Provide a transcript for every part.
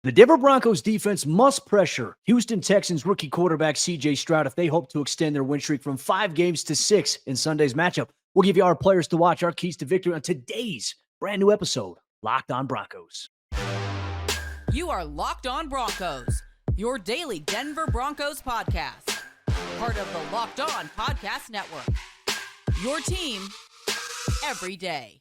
The Denver Broncos defense must pressure Houston Texans rookie quarterback CJ Stroud if they hope to extend their win streak from 5 games to 6 in Sunday's matchup. We'll give you our players to watch, our keys to victory on today's brand new episode, Locked On Broncos. You are Locked On Broncos, your daily Denver Broncos podcast. Part of the Locked On Podcast Network. Your team every day.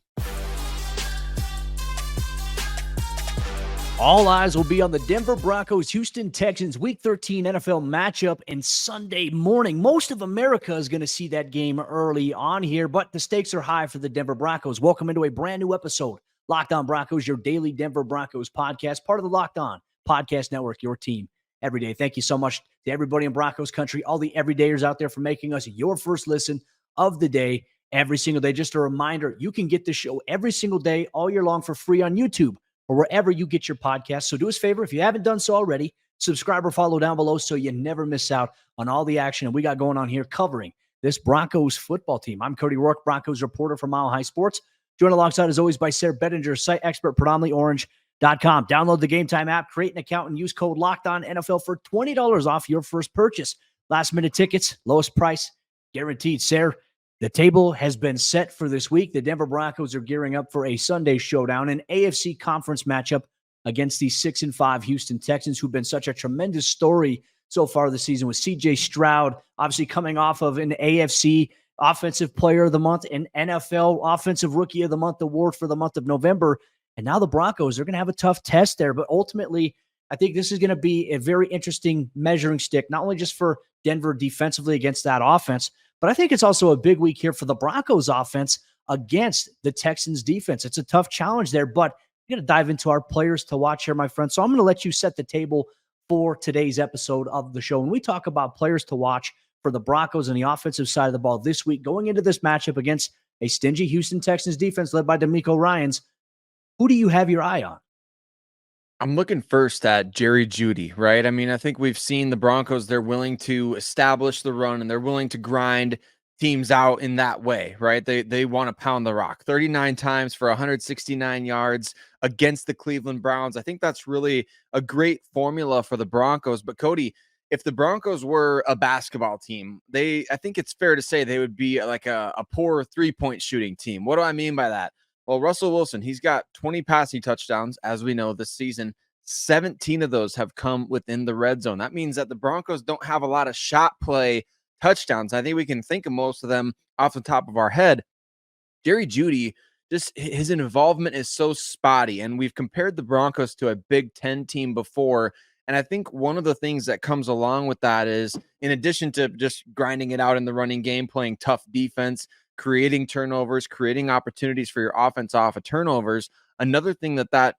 All eyes will be on the Denver Broncos Houston Texans Week 13 NFL matchup and Sunday morning. Most of America is going to see that game early on here, but the stakes are high for the Denver Broncos. Welcome into a brand new episode, Locked On Broncos, your daily Denver Broncos podcast, part of the Locked On Podcast Network, your team every day. Thank you so much to everybody in Broncos Country, all the everydayers out there for making us your first listen of the day every single day. Just a reminder, you can get the show every single day all year long for free on YouTube or wherever you get your podcasts. So do us a favor, if you haven't done so already, subscribe or follow down below so you never miss out on all the action we got going on here covering this Broncos football team. I'm Cody Roark, Broncos reporter for Mile High Sports. Joined alongside, as always, by Sayre, Bedinger, site expert, predominantlyorange.com. Download the Gametime app, create an account, and use code LOCKEDONNFL for $20 off your first purchase. Last-minute tickets, lowest price, guaranteed. Sayre, the table has been set for this week. The Denver Broncos are gearing up for a Sunday showdown, an AFC conference matchup against the 6-5 Houston Texans, who've been such a tremendous story so far this season, with CJ Stroud obviously coming off of an AFC Offensive Player of the Month and NFL Offensive Rookie of the Month award for the month of November. And now the Broncos are going to have a tough test there. But ultimately, I think this is going to be a very interesting measuring stick, not only just for Denver defensively against that offense, but I think it's also a big week here for the Broncos offense against the Texans defense. It's a tough challenge there, but we're going to dive into our players to watch here, my friend. So I'm going to let you set the table for today's episode of the show. When we talk about players to watch for the Broncos on the offensive side of the ball this week, going into this matchup against a stingy Houston Texans defense led by D'Amico Ryans, who do you have your eye on? I'm looking first at Jeudy, right? I mean, I think we've seen the Broncos, they're willing to establish the run and they're willing to grind teams out in that way, right? They want to pound the rock 39 times for 169 yards against the Cleveland Browns. I think that's really a great formula for the Broncos. But Cody, if the Broncos were a basketball team, I think it's fair to say they would be like a poor 3-point shooting team. What do I mean by that? Well, Russell Wilson, he's got 20 passing touchdowns, as we know, this season. 17 of those have come within the red zone. That means that the Broncos don't have a lot of shot play touchdowns. I think we can think of most of them off the top of our head. Jeudy, just his involvement is so spotty, and we've compared the Broncos to a Big Ten team before. And I think one of the things that comes along with that is, in addition to just grinding it out in the running game, playing tough defense, creating turnovers, creating opportunities for your offense off of turnovers, another thing that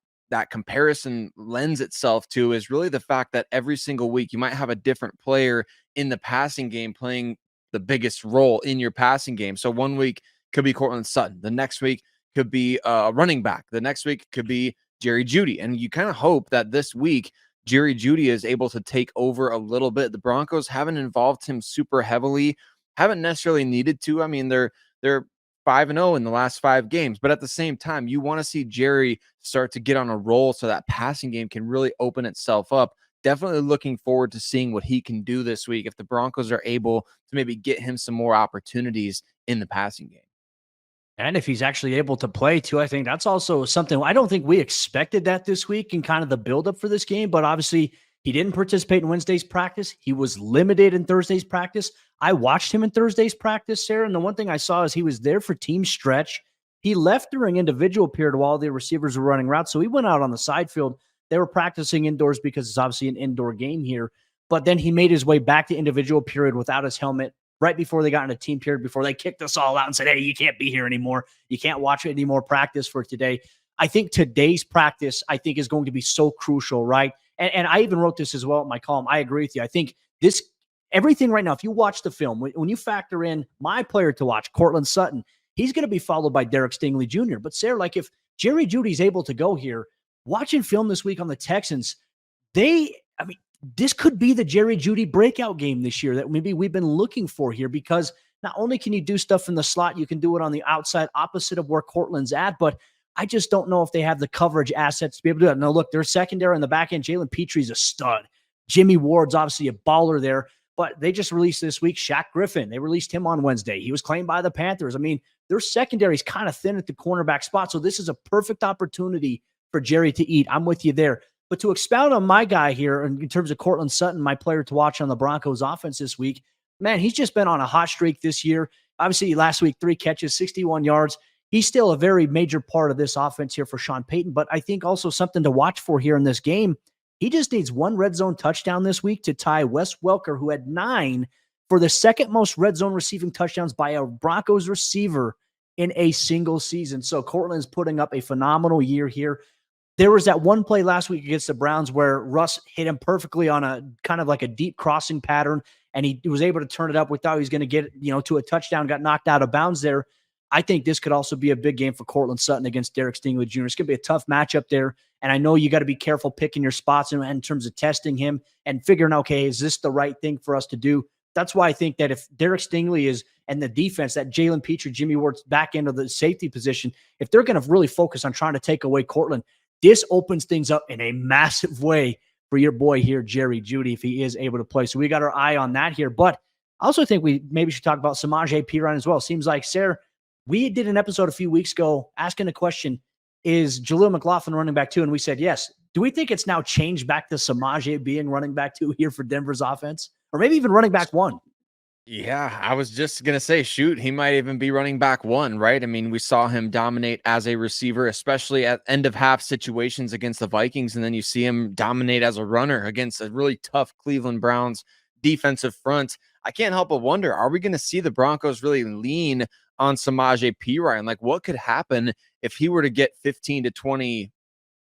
comparison lends itself to is really the fact that every single week you might have a different player in the passing game playing the biggest role in your passing game. So one week could be Courtland Sutton. The next week could be a running back. The next week could be Jeudy. And you kind of hope that this week Jeudy is able to take over a little bit. The Broncos haven't involved him super heavily, haven't necessarily needed to. I mean, they're 5-0 in the last 5 games, but at the same time, you want to see Jerry start to get on a roll so that passing game can really open itself up. Definitely looking forward to seeing what he can do this week if the Broncos are able to maybe get him some more opportunities in the passing game. And if he's actually able to play too, I think that's also something. I don't think we expected that this week in kind of the buildup for this game, but obviously he didn't participate in Wednesday's practice. He was limited in Thursday's practice. I watched him in Thursday's practice, Sayre, and the one thing I saw is he was there for team stretch. He left during individual period while the receivers were running routes, so he went out on the side field. They were practicing indoors because it's obviously an indoor game here, but then he made his way back to individual period without his helmet right before they got into team period, before they kicked us all out and said, hey, you can't be here anymore. You can't watch any more practice for today. I think today's practice, I think, is going to be so crucial, right? And I even wrote this as well in my column. I agree with you. I think everything right now, if you watch the film, when you factor in my player to watch, Courtland Sutton, he's going to be followed by Derek Stingley Jr. But Sayre, like if Jeudy's able to go here, watching film this week on the Texans, this could be the Jeudy breakout game this year that maybe we've been looking for here, because not only can you do stuff in the slot, you can do it on the outside opposite of where Courtland's at, but I just don't know if they have the coverage assets to be able to do it. No, look, their secondary in the back end, Jalen Petre's a stud. Jimmy Ward's obviously a baller there, but they just released this week Shaq Griffin. They released him on Wednesday. He was claimed by the Panthers. I mean, their secondary is kind of thin at the cornerback spot, so this is a perfect opportunity for Jerry to eat. I'm with you there. But to expound on my guy here in terms of Courtland Sutton, my player to watch on the Broncos offense this week, man, he's just been on a hot streak this year. Obviously, last week, 3 catches, 61 yards. He's still a very major part of this offense here for Sean Payton, but I think also something to watch for here in this game. He just needs 1 red zone touchdown this week to tie Wes Welker, who had 9 for the second most red zone receiving touchdowns by a Broncos receiver in a single season. So Courtland's putting up a phenomenal year here. There was that one play last week against the Browns where Russ hit him perfectly on a kind of like a deep crossing pattern, and he was able to turn it up. We thought he was going to get, to a touchdown, got knocked out of bounds there. I think this could also be a big game for Courtland Sutton against Derek Stingley Jr. It's going to be a tough matchup there. And I know you got to be careful picking your spots in terms of testing him and figuring out, okay, is this the right thing for us to do? That's why I think that if Derek Stingley is and the defense, that Jalen Petre, Jimmy Ward's back end of the safety position, if they're going to really focus on trying to take away Courtland, this opens things up in a massive way for your boy here, Jerry Jeudy, if he is able to play. So we got our eye on that here. But I also think we maybe should talk about Samaje Perine as well. Seems like, Sayre, we did an episode a few weeks ago asking the question, is Jaleel McLaughlin running back 2? And we said yes. Do we think it's now changed back to Samaje being running back 2 here for Denver's offense? Or maybe even running back 1? Yeah, I was just going to say, shoot, he might even be running back 1, right? I mean, we saw him dominate as a receiver, especially at end of half situations against the Vikings. And then you see him dominate as a runner against a really tough Cleveland Browns defensive front. I can't help but wonder, are we going to see the Broncos really lean on Samaje Perine? Like, what could happen if he were to get 15 to 20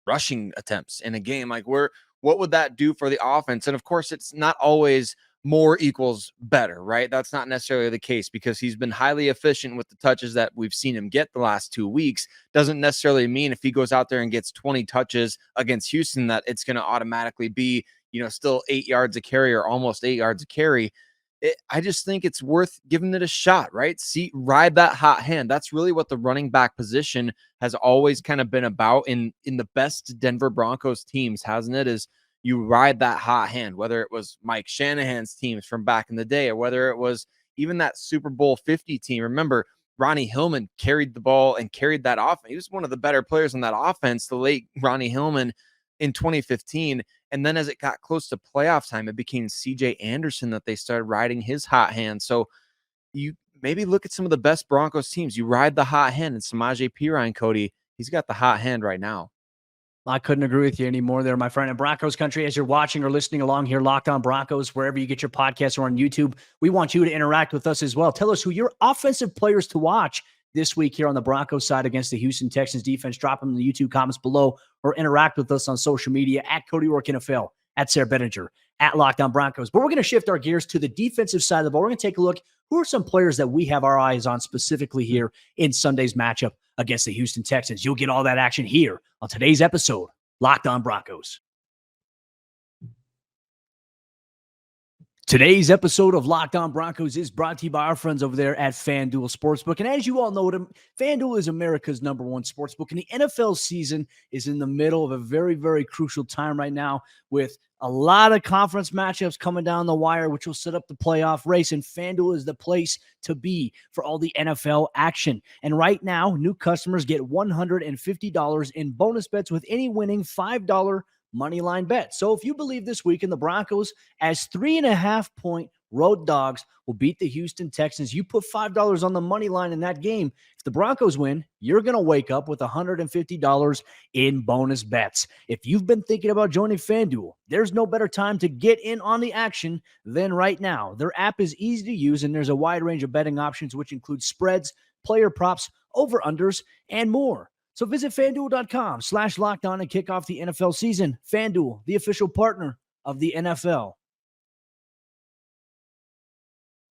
rushing attempts in a game? Like, what would that do for the offense? And of course, it's not always more equals better, right? That's not necessarily the case, because he's been highly efficient with the touches that we've seen him get the last 2 weeks. Doesn't necessarily mean if he goes out there and gets 20 touches against Houston that it's going to automatically be, still 8 yards a carry or almost 8 yards a carry. I just think it's worth giving it a shot, right? Ride that hot hand. That's really what the running back position has always kind of been about in the best Denver Broncos teams, hasn't it? Is you ride that hot hand, whether it was Mike Shanahan's teams from back in the day, or whether it was even that Super Bowl 50 team. Remember, Ronnie Hillman carried the ball and carried that offense. He was one of the better players in that offense, the late Ronnie Hillman in 2015. And then as it got close to playoff time, it became CJ Anderson that they started riding his hot hand. So you maybe look at some of the best Broncos teams. You ride the hot hand, and Samaje Perine, Cody, he's got the hot hand right now. I couldn't agree with you anymore there, my friend. In Broncos country, as you're watching or listening along here, Locked On Broncos, wherever you get your podcasts or on YouTube, we want you to interact with us as well. Tell us who your offensive players to watch this week here on the Broncos side against the Houston Texans defense. Drop them in the YouTube comments below or interact with us on social media at Cody Roark NFL, at Sayre Bedinger, at Locked On Broncos. But we're going to shift our gears to the defensive side of the ball. We're going to take a look. Who are some players that we have our eyes on specifically here in Sunday's matchup against the Houston Texans? You'll get all that action here on today's episode, Locked On Broncos. Today's episode of Locked On Broncos is brought to you by our friends over there at FanDuel Sportsbook. And as you all know, FanDuel is America's number one sportsbook. And the NFL season is in the middle of a very, very crucial time right now, with a lot of conference matchups coming down the wire, which will set up the playoff race. And FanDuel is the place to be for all the NFL action. And right now, new customers get $150 in bonus bets with any winning $5 moneyline bet. So if you believe this weekend the Broncos as 3.5-point road dogs will beat the Houston Texans, you put $5 on the money line in that game. If the Broncos win, you're going to wake up with $150 in bonus bets. If you've been thinking about joining FanDuel, there's no better time to get in on the action than right now. Their app is easy to use, and there's a wide range of betting options, which include spreads, player props, over-unders, and more. So visit FanDuel.com/lockedon and kick off the NFL season. FanDuel, the official partner of the NFL.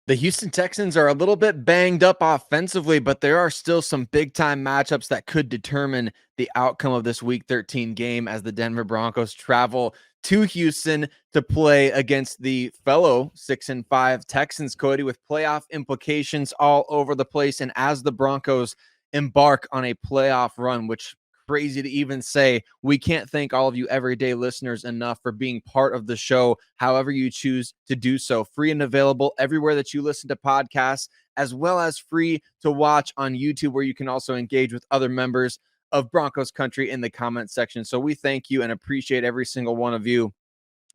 The Houston Texans are a little bit banged up offensively, but there are still some big-time matchups that could determine the outcome of this Week 13 game as the Denver Broncos travel to Houston to play against the fellow 6-5 Texans, Cody, with playoff implications all over the place. And as the Broncos embark on a playoff run, which crazy to even say. We can't thank all of you everyday listeners enough for being part of the show, however you choose to do so. Free and available everywhere that you listen to podcasts, as well as free to watch on YouTube, where you can also engage with other members of Broncos Country in the comment section. So we thank you and appreciate every single one of you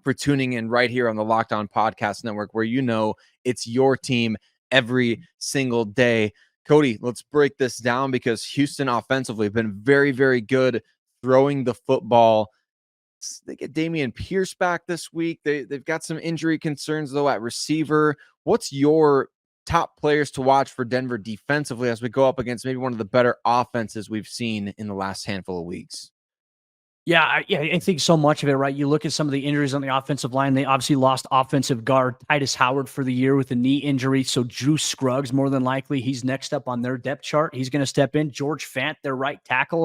for tuning in right here on the Locked On Podcast Network, where you know it's your team every single day. Cody, let's break this down, because Houston offensively have been very, very good throwing the football. They get Dameon Pierce back this week. They've got some injury concerns, though, at receiver. What's your top players to watch for Denver defensively as we go up against maybe one of the better offenses we've seen in the last handful of weeks? Yeah, I think so much of it, right? You look at some of the injuries on the offensive line. They obviously lost offensive guard Titus Howard for the year with a knee injury. So Drew Scruggs, more than likely, he's next up on their depth chart. He's going to step in. George Fant, their right tackle,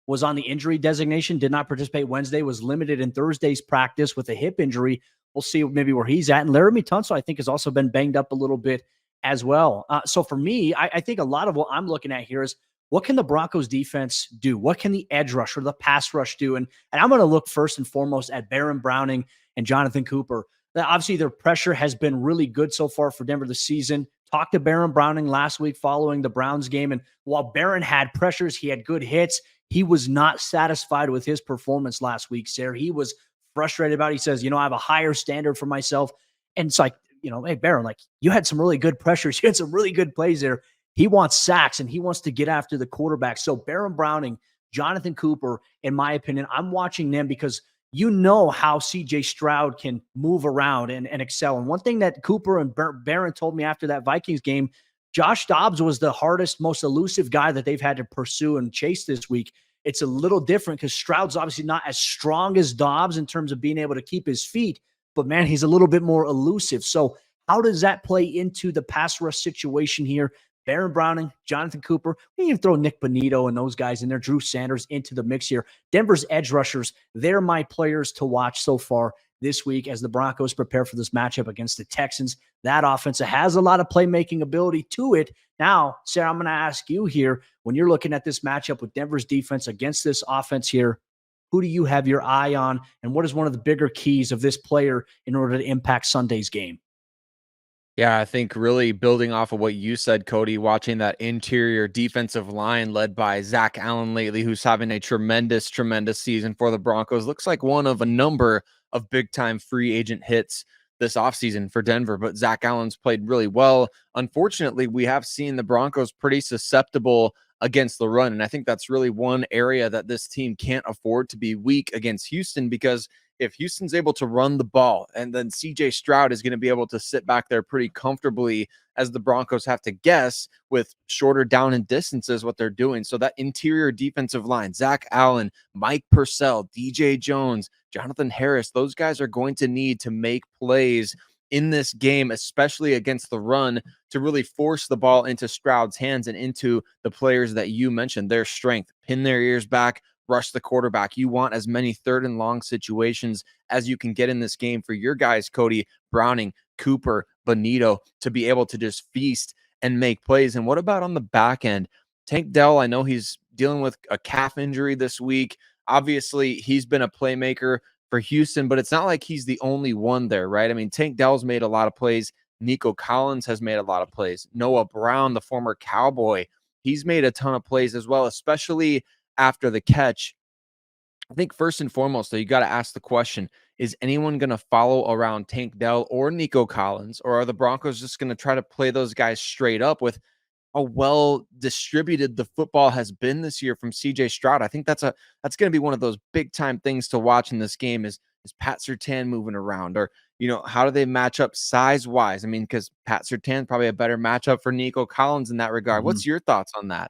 was on the injury designation, did not participate Wednesday, was limited in Thursday's practice with a hip injury. We'll see maybe where he's at. And Laramie Tunsil, I think, has also been banged up a little bit as well. So for me, I think a lot of what I'm looking at here is, what can the Broncos defense do? What can the edge rush or the pass rush do? And I'm going to look first and foremost at Baron Browning and Jonathon Cooper. Obviously, their pressure has been really good so far for Denver this season. Talked to Baron Browning last week following the Browns game. And while Baron had pressures, he had good hits. He was not satisfied with his performance last week, Sayre. He was frustrated about it. He says, I have a higher standard for myself. And it's like, hey, Baron, like, you had some really good pressures. You had some really good plays there. He wants sacks, and he wants to get after the quarterback. So Baron Browning, Jonathon Cooper, in my opinion, I'm watching them because you know how CJ Stroud can move around and excel. And one thing that Cooper and Baron told me after that Vikings game, Josh Dobbs was the hardest, most elusive guy that they've had to pursue and chase this week. It's a little different because Stroud's obviously not as strong as Dobbs in terms of being able to keep his feet, but man, he's a little bit more elusive. So how does that play into the pass rush situation here? Baron Browning, Jonathon Cooper, we can throw Nick Bonito and those guys in there, Drew Sanders into the mix here. Denver's edge rushers, they're my players to watch so far this week as the Broncos prepare for this matchup against the Texans. That offense has a lot of playmaking ability to it. Now, Sayre, I'm going to ask you here, when you're looking at this matchup with Denver's defense against this offense here, who do you have your eye on, and what is one of the bigger keys of this player in order to impact Sunday's game? Yeah, I think really building off of what you said, Cody, watching that interior defensive line led by Zach Allen lately, who's having a tremendous, tremendous season for the Broncos. Looks like one of a number of big-time free agent hits this offseason for Denver, but Zach Allen's played really well. Unfortunately, we have seen the Broncos pretty susceptible against the run, and I think that's really one area that this team can't afford to be weak against Houston, because if Houston's able to run the ball, and then CJ Stroud is going to be able to sit back there pretty comfortably as the Broncos have to guess with shorter down and distances what they're doing. So that interior defensive line, Zach Allen, Mike Purcell, DJ Jones, Jonathan Harris, those guys are going to need to make plays in this game, especially against the run, to really force the ball into Stroud's hands and into the players that you mentioned, their strength, pin their ears back, rush the quarterback. You want as many third and long situations as you can get in this game for your guys, Cody, Browning, Cooper, Bonito, to be able to just feast and make plays. And what about on the back end? Tank Dell, I know he's dealing with a calf injury this week. Obviously, he's been a playmaker for Houston, but it's not like he's the only one there, right? I mean, Tank Dell's made a lot of plays. Nico Collins has made a lot of plays. Noah Brown, the former Cowboy, he's made a ton of plays as well, especially after the catch. I think first and foremost, though, you got to ask the question, is anyone going to follow around Tank Dell or Nico Collins, or are the Broncos just going to try to play those guys straight up with how well distributed the football has been this year from CJ Stroud? I think that's going to be one of those big time things to watch in this game is Pat Surtain moving around, or, how do they match up size wise? I mean, because Pat Surtain probably a better matchup for Nico Collins in that regard. Mm-hmm. What's your thoughts on that?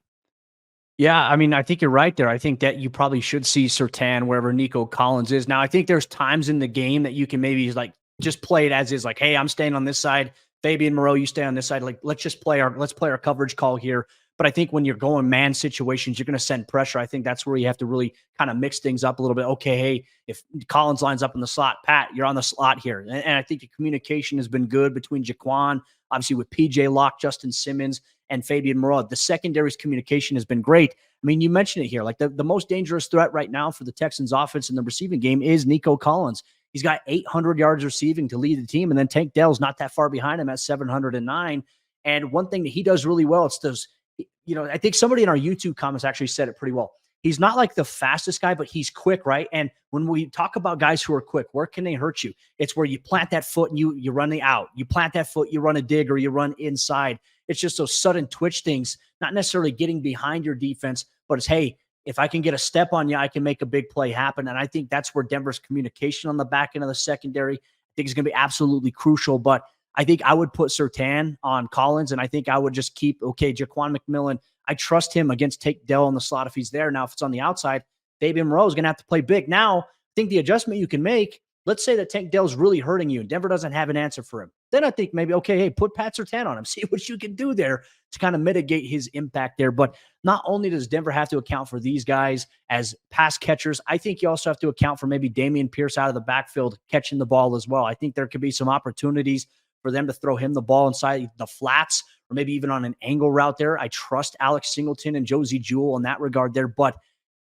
Yeah, I mean, I think you're right there. I think that you probably should see Surtain wherever Nico Collins is. Now, I think there's times in the game that you can maybe just play it as is, like, hey, I'm staying on this side. Fabian Moreau, you stay on this side. Like, let's play our coverage call here. But I think when you're going man situations, you're going to send pressure. I think that's where you have to really kind of mix things up a little bit. Okay, hey, if Collins lines up in the slot, Pat, you're on the slot here. And I think the communication has been good between Jaquan, obviously with PJ Locke, Justin Simmons, and Fabian Moreau. The secondary's communication has been great. I mean, you mentioned it here. Like the most dangerous threat right now for the Texans offense in the receiving game is Nico Collins. He's got 800 yards receiving to lead the team. And then Tank Dell's not that far behind him at 709. And one thing that he does really well, it's those, I think somebody in our YouTube comments actually said it pretty well. He's not like the fastest guy, but he's quick, right? And when we talk about guys who are quick, where can they hurt you? It's where you plant that foot and you run the out. You plant that foot, you run a dig, or you run inside. It's just those sudden twitch things, not necessarily getting behind your defense, but it's, hey, if I can get a step on you, I can make a big play happen. And I think that's where Denver's communication on the back end of the secondary, I think is going to be absolutely crucial. But I think I would put Surtain on Collins, and I think I would just keep, Jaquan McMillan. I trust him against Tank Dell on the slot if he's there. Now, if it's on the outside, Fabian Moreau is going to have to play big. Now, I think the adjustment you can make, let's say that Tank Dell's really hurting you and Denver doesn't have an answer for him. Then I think maybe, put Pat Surtain on him. See what you can do there to kind of mitigate his impact there. But not only does Denver have to account for these guys as pass catchers, I think you also have to account for maybe Dameon Pierce out of the backfield catching the ball as well. I think there could be some opportunities for them to throw him the ball inside the flats or maybe even on an angle route there. I trust Alex Singleton and Josie Jewell in that regard there, but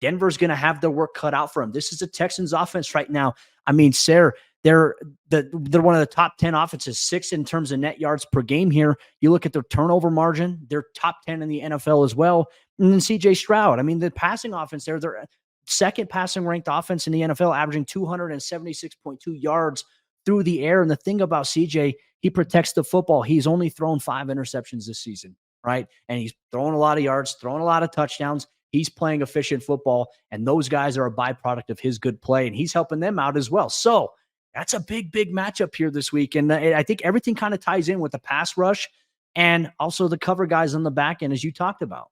Denver's going to have their work cut out for him. This is a Texans offense right now. I mean, Sayre, they're one of the top 10 offenses, 6th in terms of net yards per game here. You look at their turnover margin, they're top 10 in the NFL as well. And then CJ Stroud. I mean, the passing offense there, they're second passing ranked offense in the NFL, averaging 276.2 yards through the air. And the thing about CJ, he protects the football. He's only thrown 5 interceptions this season, right? And he's throwing a lot of yards, throwing a lot of touchdowns. He's playing efficient football, and those guys are a byproduct of his good play, and he's helping them out as well. So that's a big, big matchup here this week. And I think everything kind of ties in with the pass rush and also the cover guys on the back end, as you talked about.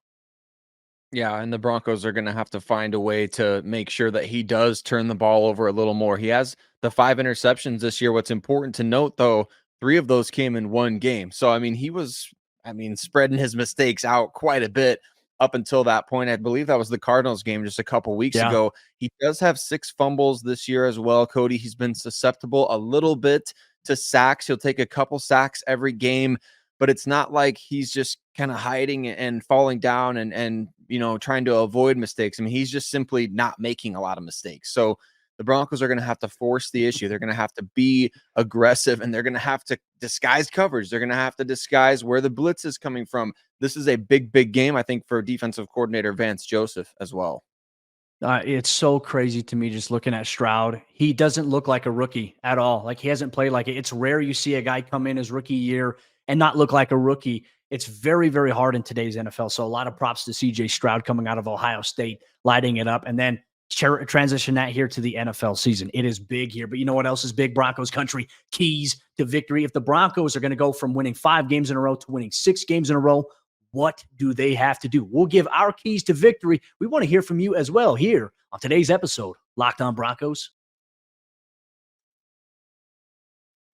Yeah, and the Broncos are going to have to find a way to make sure that he does turn the ball over a little more. He has the 5 interceptions this year. What's important to note, though, 3 of those came in one game. So, I mean, he was, spreading his mistakes out quite a bit up until that point. I believe that was the Cardinals game just a couple weeks ago. He does have 6 fumbles this year as well, Cody. He's been susceptible a little bit to sacks. He'll take a couple sacks every game, but it's not like he's just kind of hiding and falling down and trying to avoid mistakes. I mean, he's just simply not making a lot of mistakes. So the Broncos are going to have to force the issue. They're going to have to be aggressive, and they're going to have to disguise coverage. They're going to have to disguise where the blitz is coming from. This is a big, big game, I think, for defensive coordinator Vance Joseph as well. It's so crazy to me just looking at Stroud. He doesn't look like a rookie at all. Like, he hasn't played like it. It's rare you see a guy come in his rookie year and not look like a rookie. It's very, very hard in today's NFL. So a lot of props to CJ Stroud coming out of Ohio State, lighting it up, and then transition that here to the NFL season. It is big here, but you know what else is big? Broncos country, keys to victory. If the Broncos are going to go from winning 5 games in a row to winning 6 games in a row, what do they have to do? We'll give our keys to victory. We want to hear from you as well here on today's episode, Locked On Broncos.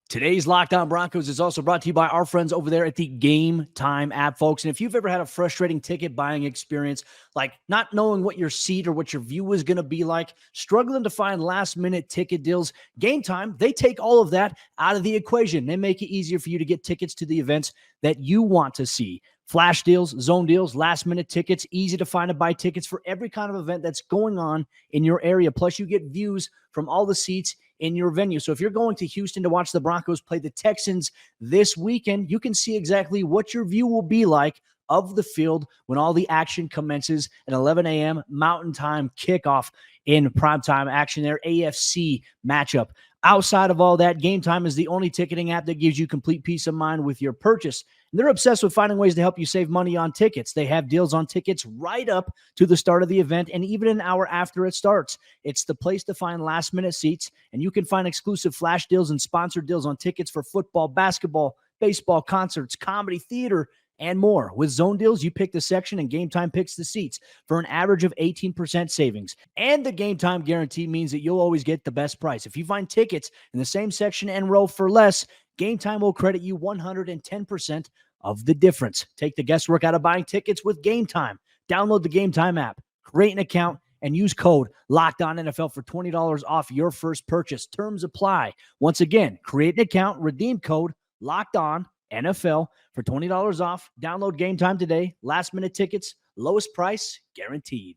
Today's Locked On Broncos is also brought to you by our friends over there at the Gametime app, folks. And if you've ever had a frustrating ticket buying experience, like not knowing what your seat or what your view is going to be like, struggling to find last-minute ticket deals, Gametime, they take all of that out of the equation. They make it easier for you to get tickets to the events that you want to see. Flash deals, zone deals, last-minute tickets, easy to find and buy tickets for every kind of event that's going on in your area. Plus, you get views from all the seats in your venue. So if you're going to Houston to watch the Broncos play the Texans this weekend, you can see exactly what your view will be like of the field when all the action commences at 11 a.m. Mountain Time kickoff in primetime action there, AFC matchup. Outside of all that, Gametime is the only ticketing app that gives you complete peace of mind with your purchase. And they're obsessed with finding ways to help you save money on tickets. They have deals on tickets right up to the start of the event and even an hour after it starts. It's the place to find last-minute seats, and you can find exclusive flash deals and sponsored deals on tickets for football, basketball, baseball, concerts, comedy, theater, and more. With zone deals, you pick the section and Gametime picks the seats for an average of 18% savings. And the Gametime guarantee means that you'll always get the best price. If you find tickets in the same section and row for less, Gametime will credit you 110% of the difference. Take the guesswork out of buying tickets with Gametime. Download the Gametime app, create an account, and use code LOCKEDONNFL for $20 off your first purchase. Terms apply. Once again, create an account, redeem code LOCKEDON, NFL for $20 off. Download Gametime today. Last minute tickets, lowest price guaranteed.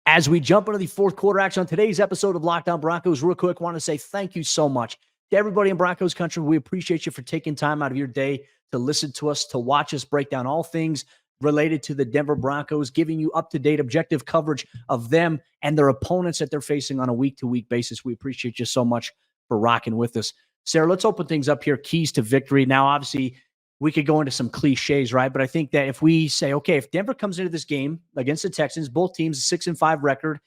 As we jump into the fourth quarter action on today's episode of Locked On Broncos, real quick, want to say thank you so much to everybody in Broncos Country. We appreciate you for taking time out of your day to listen to us, to watch us break down all things related to the Denver Broncos, giving you up-to-date, objective coverage of them and their opponents that they're facing on a week-to-week basis. We appreciate you so much for rocking with us. Sayre, let's open things up here. Keys to victory. Now, obviously, we could go into some cliches, right? But I think that if we say, okay, if Denver comes into this game against the Texans, both teams 6-5 record,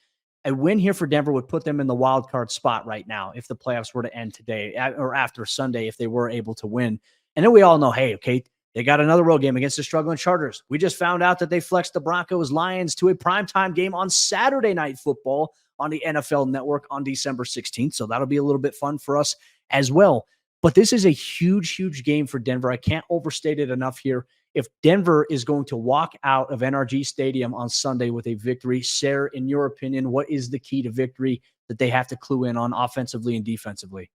a win here for Denver would put them in the wild card spot right now if the playoffs were to end today or after Sunday, if they were able to win. And then we all know, hey, okay, they got another road game against the struggling Chargers. We just found out that they flexed the Broncos Lions to a primetime game on Saturday Night Football on the NFL Network on December 16th. So that'll be a little bit fun for us as well. But this is a huge, huge game for Denver. I can't overstate it enough here. If Denver is going to walk out of NRG Stadium on Sunday with a victory, Sayre, in your opinion, what is the key to victory that they have to clue in on offensively and defensively?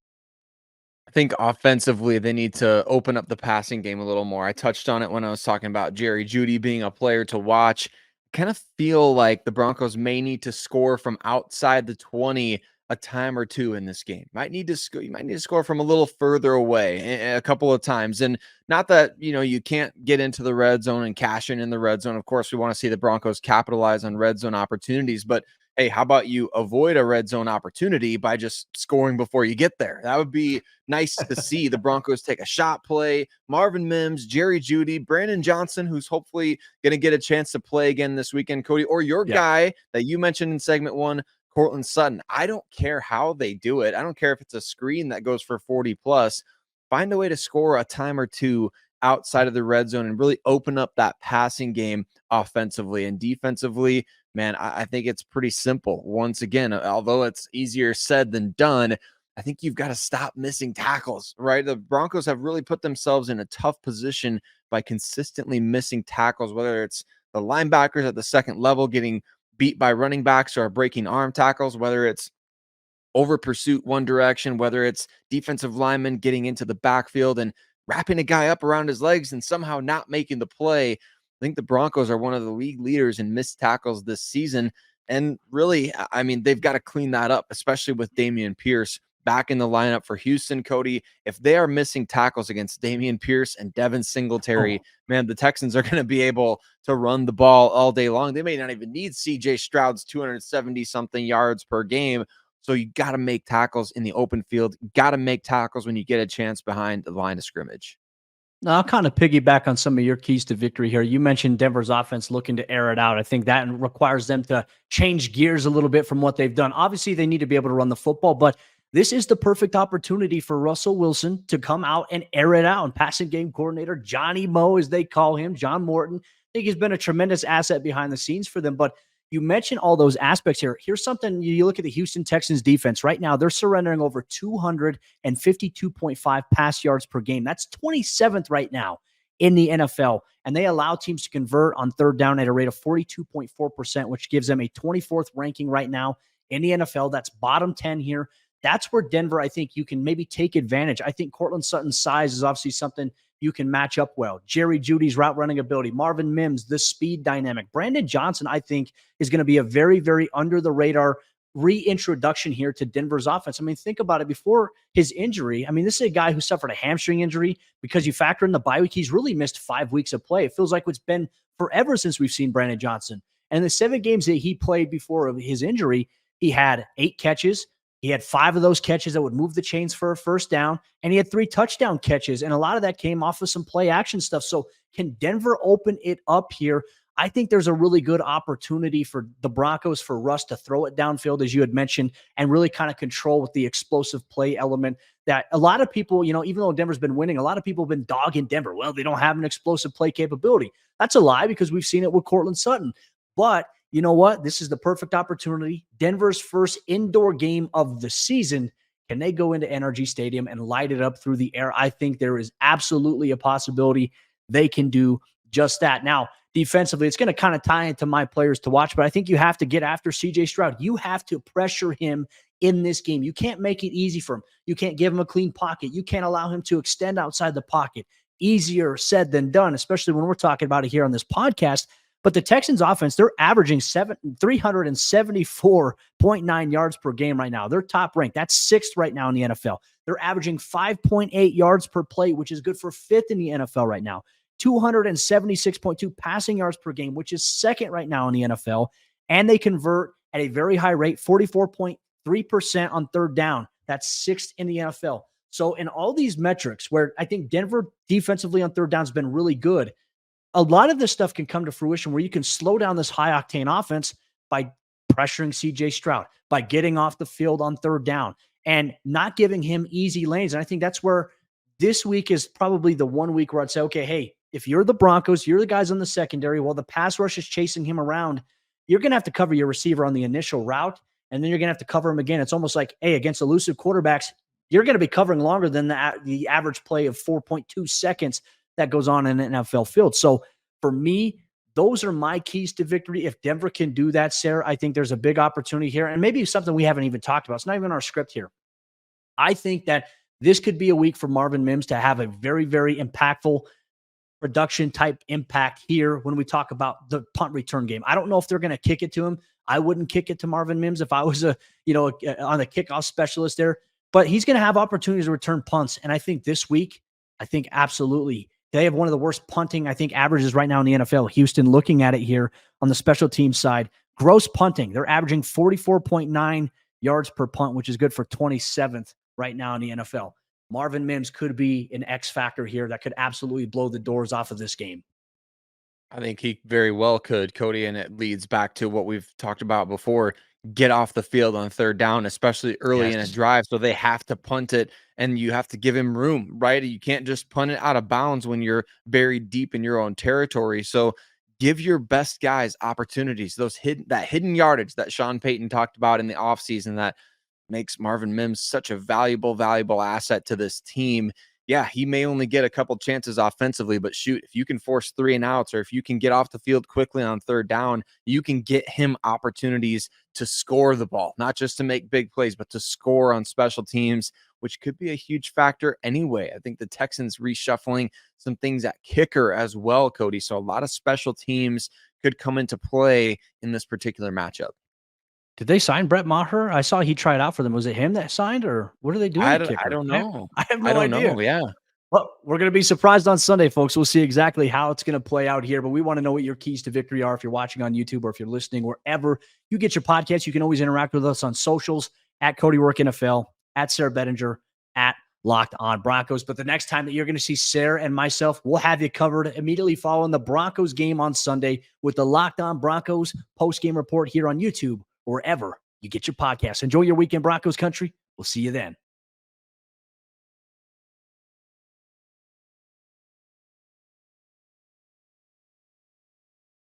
I think offensively, they need to open up the passing game a little more. I touched on it when I was talking about Jeudy being a player to watch. Kind of feel like the Broncos may need to score from outside the 20 a time or two in this game. You might need to score from a little further away a couple of times. And not that, you can't get into the red zone and cash in the red zone. Of course, we want to see the Broncos capitalize on red zone opportunities, but hey, how about you avoid a red zone opportunity by just scoring before you get there? That would be nice to see the Broncos take a shot play. Marvin Mims, Jeudy, Brandon Johnson, who's hopefully going to get a chance to play again this weekend, Cody, or your guy that you mentioned in segment one, Courtland Sutton. I don't care how they do it. I don't care if it's a screen that goes for 40 plus. Find a way to score a time or two outside of the red zone and really open up that passing game offensively and defensively. Man, I think it's pretty simple. Once again, although it's easier said than done, I think you've got to stop missing tackles, right? The Broncos have really put themselves in a tough position by consistently missing tackles, whether it's the linebackers at the second level getting beat by running backs or breaking arm tackles, whether it's over pursuit one direction, whether it's defensive linemen getting into the backfield and wrapping a guy up around his legs and somehow not making the play. I think the Broncos are one of the league leaders in missed tackles this season. And really, I mean, they've got to clean that up, especially with Dameon Pierce back in the lineup for Houston. Cody, if they are missing tackles against Dameon Pierce and Devin Singletary, man, the Texans are going to be able to run the ball all day long. They may not even need CJ Stroud's 270-something yards per game. So you got to make tackles in the open field. Got to make tackles when you get a chance behind the line of scrimmage. Now, I'll kind of piggyback on some of your keys to victory here. You mentioned Denver's offense looking to air it out. I think that requires them to change gears a little bit from what they've done. Obviously, they need to be able to run the football, but this is the perfect opportunity for Russell Wilson to come out and air it out. And passing game coordinator Johnny Mo, as they call him, John Morton, I think he's been a tremendous asset behind the scenes for them. But you mentioned all those aspects here. Here's something, you look at the Houston Texans defense right now. They're surrendering over 252.5 pass yards per game. That's 27th right now in the NFL. And they allow teams to convert on third down at a rate of 42.4%, which gives them a 24th ranking right now in the NFL. That's bottom 10 here. That's where Denver, I think you can maybe take advantage. I think Courtland Sutton's size is obviously something you can match up well. Jeudy's route running ability, Marvin Mims, the speed dynamic. Brandon Johnson, I think, is going to be a very, very under the radar reintroduction here to Denver's offense. I mean, think about it. Before his injury, I mean, this is a guy who suffered a hamstring injury. Because you factor in the bye week, he's really missed 5 weeks of play. It feels like it's been forever since we've seen Brandon Johnson. And the 7 games that he played before his injury, he had 8 catches. He had 5 of those catches that would move the chains for a first down, and he had 3 touchdown catches, and a lot of that came off of some play action stuff. So can Denver open it up here? I think there's a really good opportunity for the Broncos, for Russ to throw it downfield, as you had mentioned, and really kind of control with the explosive play element that a lot of people, even though Denver's been winning, a lot of people have been dogging Denver. Well, they don't have an explosive play capability. That's a lie, because we've seen it with Courtland Sutton. But you know what? This is the perfect opportunity. Denver's first indoor game of the season. Can they go into NRG Stadium and light it up through the air? I think there is absolutely a possibility they can do just that. Now, defensively, it's going to kind of tie into my players to watch, but I think you have to get after CJ Stroud. You have to pressure him in this game. You can't make it easy for him. You can't give him a clean pocket. You can't allow him to extend outside the pocket. Easier said than done, especially when we're talking about it here on this podcast. But the Texans offense, they're averaging 374.9 yards per game right now. They're top ranked. That's sixth right now in the NFL. They're averaging 5.8 yards per play, which is good for fifth in the NFL right now. 276.2 passing yards per game, which is second right now in the NFL. And they convert at a very high rate, 44.3% on third down. That's sixth in the NFL. So in all these metrics where I think Denver defensively on third down has been really good, a lot of this stuff can come to fruition where you can slow down this high-octane offense by pressuring CJ Stroud, by getting off the field on third down, and not giving him easy lanes. And I think that's where this week is probably the one week where I'd say, okay, hey, if you're the Broncos, you're the guys on the secondary, while the pass rush is chasing him around, you're going to have to cover your receiver on the initial route, and then you're going to have to cover him again. It's almost like, hey, against elusive quarterbacks, you're going to be covering longer than the average play of 4.2 seconds that goes on in an NFL field. So for me, those are my keys to victory. If Denver can do that, Sayre, I think there's a big opportunity here, and maybe something we haven't even talked about. It's not even our script here. I think that this could be a week for Marvin Mims to have a very, very impactful production type impact here when we talk about the punt return game. I don't know if they're going to kick it to him. I wouldn't kick it to Marvin Mims if I was on the kickoff specialist there, but he's going to have opportunities to return punts. And I think this week, absolutely, they have one of the worst punting, averages right now in the NFL. Houston, looking at it here on the special team side, gross punting, they're averaging 44.9 yards per punt, which is good for 27th right now in the NFL. Marvin Mims could be an X factor here that could absolutely blow the doors off of this game. I think he very well could, Cody, and it leads back to what we've talked about before. Get off the field on third down, especially early in a drive. So they have to punt it, and you have to give him room, right? You can't just punt it out of bounds when you're buried deep in your own territory. So give your best guys opportunities, that hidden yardage that Sean Payton talked about in the offseason that makes Marvin Mims such a valuable asset to this team. Yeah, he may only get a couple chances offensively, but shoot, if you can force 3 and outs, or if you can get off the field quickly on third down, you can get him opportunities to score the ball, not just to make big plays, but to score on special teams, which could be a huge factor anyway. I think the Texans reshuffling some things at kicker as well, Cody. So a lot of special teams could come into play in this particular matchup. Did they sign Brett Maher? I saw he tried out for them. Was it him that signed, or what are they doing? I don't know. I have no idea. Yeah. Well, we're going to be surprised on Sunday, folks. We'll see exactly how it's going to play out here, but we want to know what your keys to victory are. If you're watching on YouTube or if you're listening wherever you get your podcast, you can always interact with us on socials at Cody Roark NFL, at Sayre Bedinger, at Locked On Broncos. But the next time that you're going to see Sayre and myself, we'll have you covered immediately following the Broncos game on Sunday with the Locked On Broncos post-game report here on YouTube, wherever you get your podcasts. Enjoy your weekend, Broncos country. We'll see you then.